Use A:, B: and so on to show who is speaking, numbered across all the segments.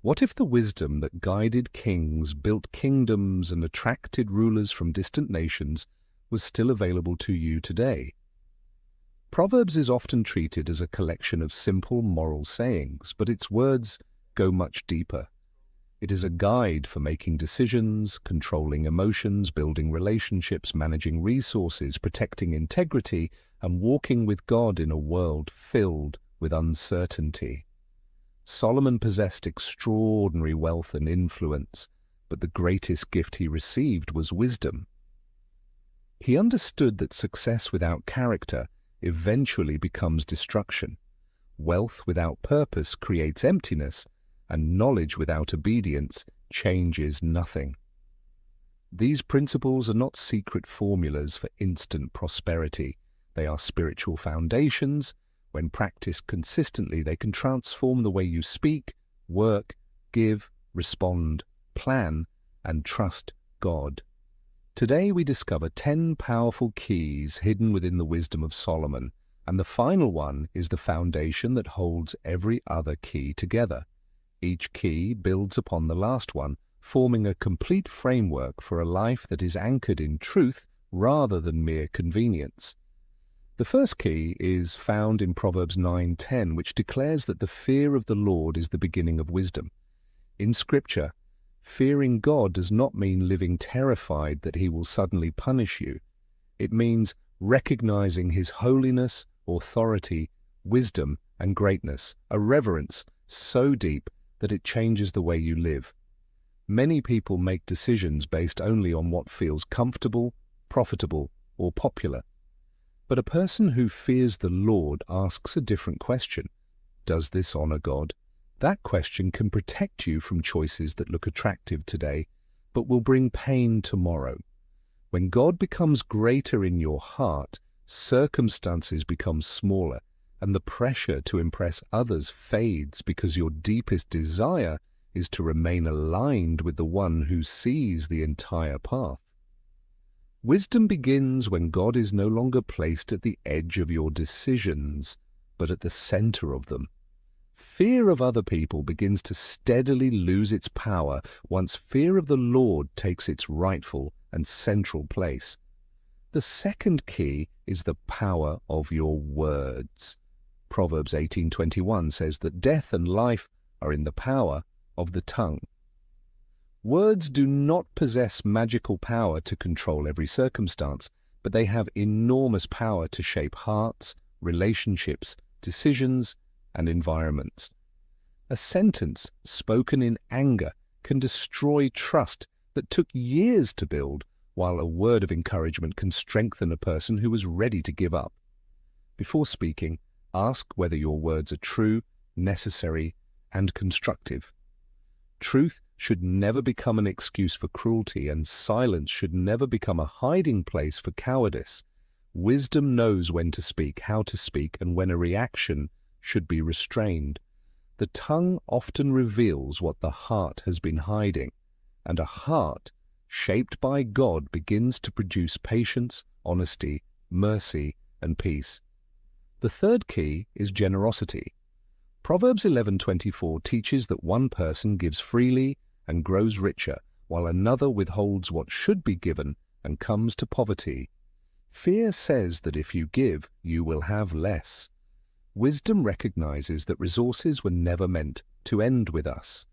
A: What if the wisdom that guided kings, built kingdoms, and attracted rulers from distant nations was still available to you today? Proverbs is often treated as a collection of simple moral sayings, but its words go much deeper. It is a guide for making decisions, controlling emotions, building relationships, managing resources, protecting integrity, and walking with God in a world filled with uncertainty. Solomon possessed extraordinary wealth and influence, but the greatest gift he received was wisdom. He understood that success without character eventually becomes destruction. Wealth without purpose creates emptiness, and knowledge without obedience changes nothing. These principles are not secret formulas for instant prosperity. They are spiritual foundations. When practiced consistently, they can transform the way you speak, work, give, respond, plan, and trust God. Today we discover 10 powerful keys hidden within the wisdom of Solomon, and the final one is the foundation that holds every other key together. Each key builds upon the last one, forming a complete framework for a life that is anchored in truth rather than mere convenience. The first key is found in Proverbs 9:10, which declares that the fear of the Lord is the beginning of wisdom. In Scripture, fearing God does not mean living terrified that He will suddenly punish you. It means recognizing His holiness, authority, wisdom, and greatness, a reverence so deep that it changes the way you live. Many people make decisions based only on what feels comfortable, profitable, or popular. But a person who fears the Lord asks a different question. Does this honor God? That question can protect you from choices that look attractive today, but will bring pain tomorrow. When God becomes greater in your heart, circumstances become smaller, and the pressure to impress others fades because your deepest desire is to remain aligned with the one who sees the entire path. Wisdom begins when God is no longer placed at the edge of your decisions, but at the center of them. Fear of other people begins to steadily lose its power once fear of the Lord takes its rightful and central place. The second key is the power of your words. Proverbs 18:21 says that death and life are in the power of the tongue. Words do not possess magical power to control every circumstance, but they have enormous power to shape hearts, relationships, decisions, and environments. A sentence spoken in anger can destroy trust that took years to build, while a word of encouragement can strengthen a person who was ready to give up. Before speaking, ask whether your words are true, necessary, and constructive. Truth should never become an excuse for cruelty, and silence should never become a hiding place for cowardice. Wisdom knows when to speak, how to speak, and when a reaction should be restrained. The tongue often reveals what the heart has been hiding, and a heart shaped by God begins to produce patience, honesty, mercy, and peace. The third key is generosity. Proverbs 11:24 teaches that one person gives freely and grows richer, while another withholds what should be given and comes to poverty. Fear says that if you give, you will have less. Wisdom recognizes that resources were never meant to end with us.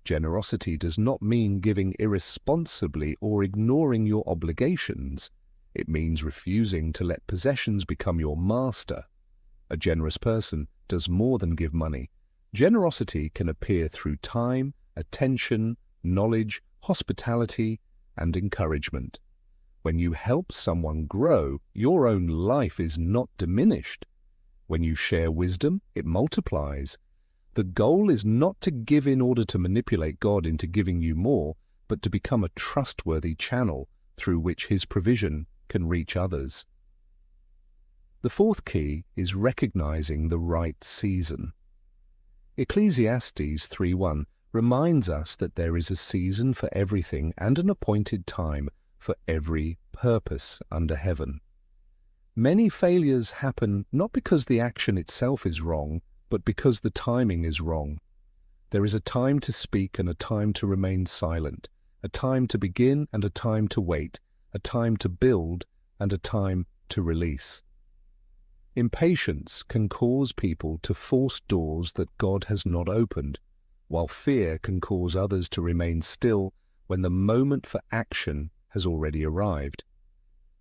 A: Generosity does not mean giving irresponsibly or ignoring your obligations. It means refusing to let possessions become your master. A generous person does more than give money. Generosity can appear through time, attention, knowledge, hospitality, and encouragement. When you help someone grow, your own life is not diminished. When you share wisdom, it multiplies. The goal is not to give in order to manipulate God into giving you more, but to become a trustworthy channel through which His provision can reach others. The fourth key is recognizing the right season. Ecclesiastes 3:1 reminds us that there is a season for everything and an appointed time for every purpose under heaven. Many failures happen not because the action itself is wrong, but because the timing is wrong. There is a time to speak and a time to remain silent, a time to begin and a time to wait, a time to build and a time to release. Impatience can cause people to force doors that God has not opened, while fear can cause others to remain still when the moment for action has already arrived.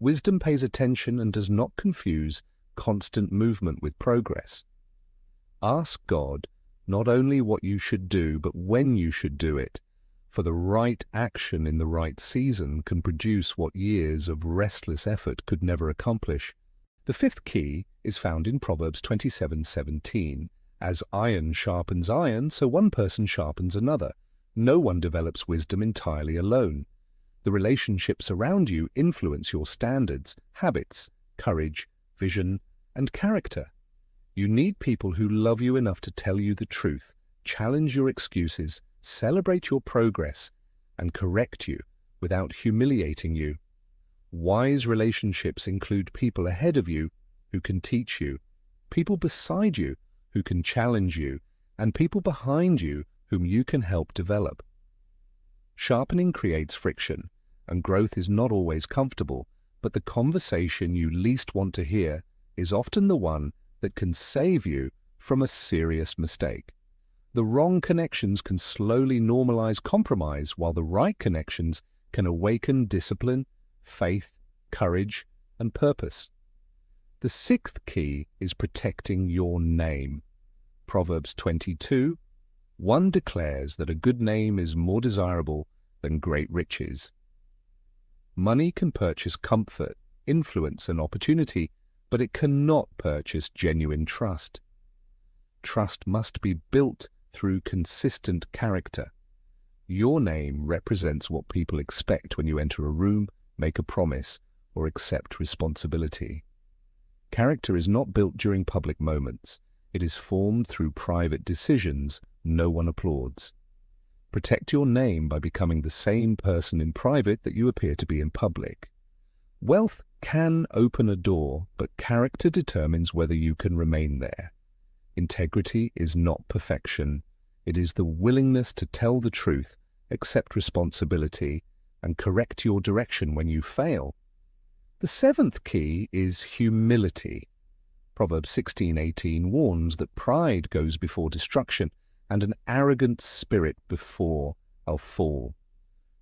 A: Wisdom pays attention and does not confuse constant movement with progress. Ask God not only what you should do, but when you should do it, for the right action in the right season can produce what years of restless effort could never accomplish. The fifth key is found in Proverbs 27:17. As iron sharpens iron, so one person sharpens another. No one develops wisdom entirely alone. The relationships around you influence your standards, habits, courage, vision, and character. You need people who love you enough to tell you the truth, challenge your excuses, celebrate your progress, and correct you without humiliating you. Wise relationships include people ahead of you who can teach you, people beside you who can challenge you, and people behind you whom you can help develop. Sharpening creates friction, and growth is not always comfortable, but the conversation you least want to hear is often the one that can save you from a serious mistake. The wrong connections can slowly normalize compromise, while the right connections can awaken discipline, faith, courage, and purpose. The sixth key is protecting your name. Proverbs 22:1 declares that a good name is more desirable than great riches. Money can purchase comfort, influence, and opportunity, but it cannot purchase genuine trust. Trust must be built through consistent character. Your name represents what people expect when you enter a room, make a promise, or accept responsibility. Character is not built during public moments. It is formed through private decisions no one applauds. Protect your name by becoming the same person in private that you appear to be in public. Wealth can open a door, but character determines whether you can remain there. Integrity is not perfection. It is the willingness to tell the truth, accept responsibility, and correct your direction when you fail. The seventh key is humility. Proverbs 16:18 warns that pride goes before destruction and an arrogant spirit before a fall.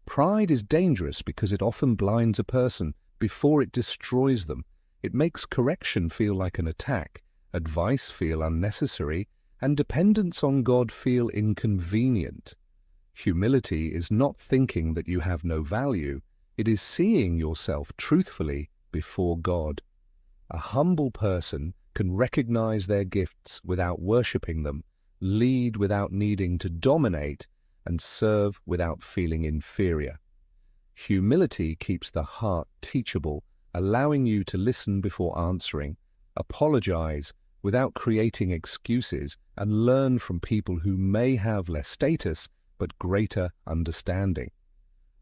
A: Pride is dangerous because it often blinds a person before it destroys them. It makes correction feel like an attack, advice feel unnecessary, and dependence on God feel inconvenient. Humility is not thinking that you have no value. It is seeing yourself truthfully before God. A humble person can recognize their gifts without worshipping them, lead without needing to dominate, and serve without feeling inferior. Humility keeps the heart teachable, allowing you to listen before answering, apologize without creating excuses, and learn from people who may have less status but greater understanding.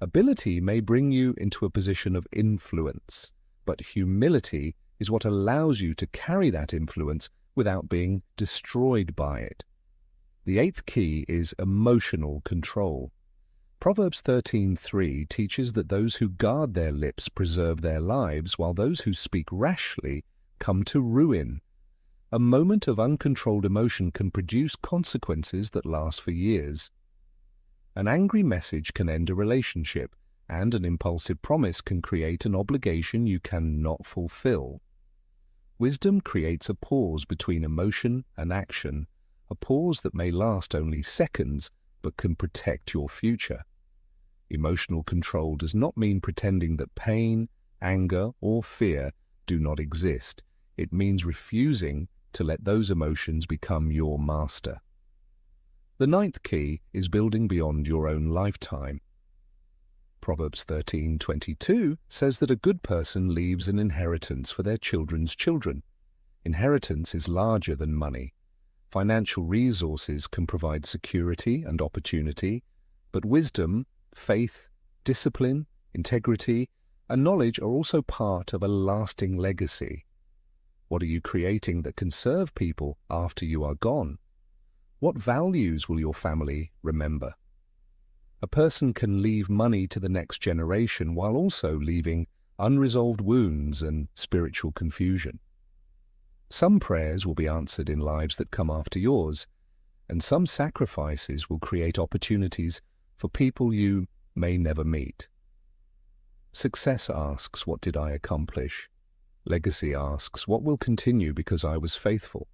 A: Ability may bring you into a position of influence, but humility is what allows you to carry that influence without being destroyed by it. The eighth key is emotional control. Proverbs 13:3 teaches that those who guard their lips preserve their lives, while those who speak rashly come to ruin. A moment of uncontrolled emotion can produce consequences that last for years. An angry message can end a relationship, and an impulsive promise can create an obligation you cannot fulfill. Wisdom creates a pause between emotion and action, a pause that may last only seconds but can protect your future. Emotional control does not mean pretending that pain, anger, or fear do not exist. It means refusing to let those emotions become your master. The ninth key is building beyond your own lifetime. Proverbs 13:22 says that a good person leaves an inheritance for their children's children. Inheritance is larger than money. Financial resources can provide security and opportunity, but wisdom, faith, discipline, integrity, and knowledge are also part of a lasting legacy. What are you creating that can serve people after you are gone? What values will your family remember? A person can leave money to the next generation while also leaving unresolved wounds and spiritual confusion. Some prayers will be answered in lives that come after yours, and some sacrifices will create opportunities for people you may never meet. Success asks, what did I accomplish? Legacy asks, what will continue because I was faithful?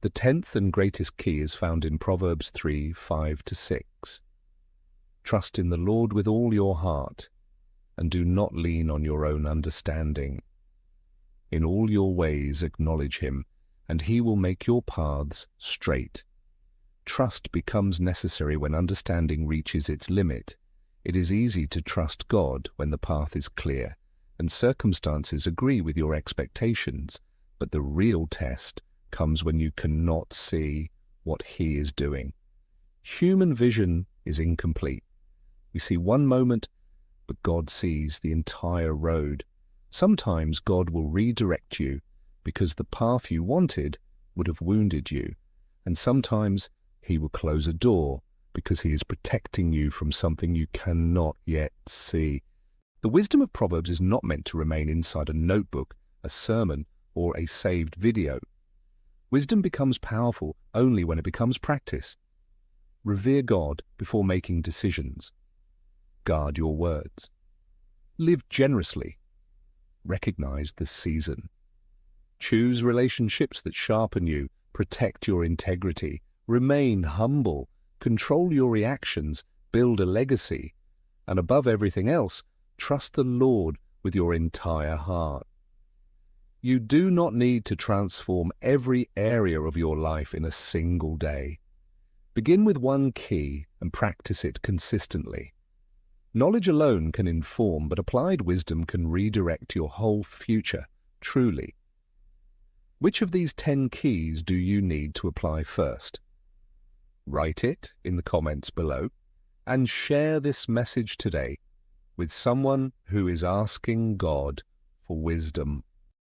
A: The 10th and greatest key is found in Proverbs 3:5-6. Trust in the Lord with all your heart, and do not lean on your own understanding. In all your ways acknowledge him, and he will make your paths straight. Trust becomes necessary when understanding reaches its limit. It is easy to trust God when the path is clear, and circumstances agree with your expectations, but the real test comes when you cannot see what he is doing. Human vision is incomplete. We see one moment, but God sees the entire road. Sometimes God will redirect you because the path you wanted would have wounded you, and sometimes he will close a door because he is protecting you from something you cannot yet see. The wisdom of Proverbs is not meant to remain inside a notebook, a sermon, or a saved video. Wisdom becomes powerful only when it becomes practice. Revere God before making decisions. Guard your words. Live generously. Recognize the season. Choose relationships that sharpen you. Protect your integrity. Remain humble. Control your reactions. Build a legacy. And above everything else, trust the Lord with your entire heart. You do not need to transform every area of your life in a single day. Begin with one key and practice it consistently. Knowledge alone can inform, but applied wisdom can redirect your whole future, truly. Which of these 10 keys do you need to apply first? Write it in the comments below and share this message today with someone who is asking God for wisdom.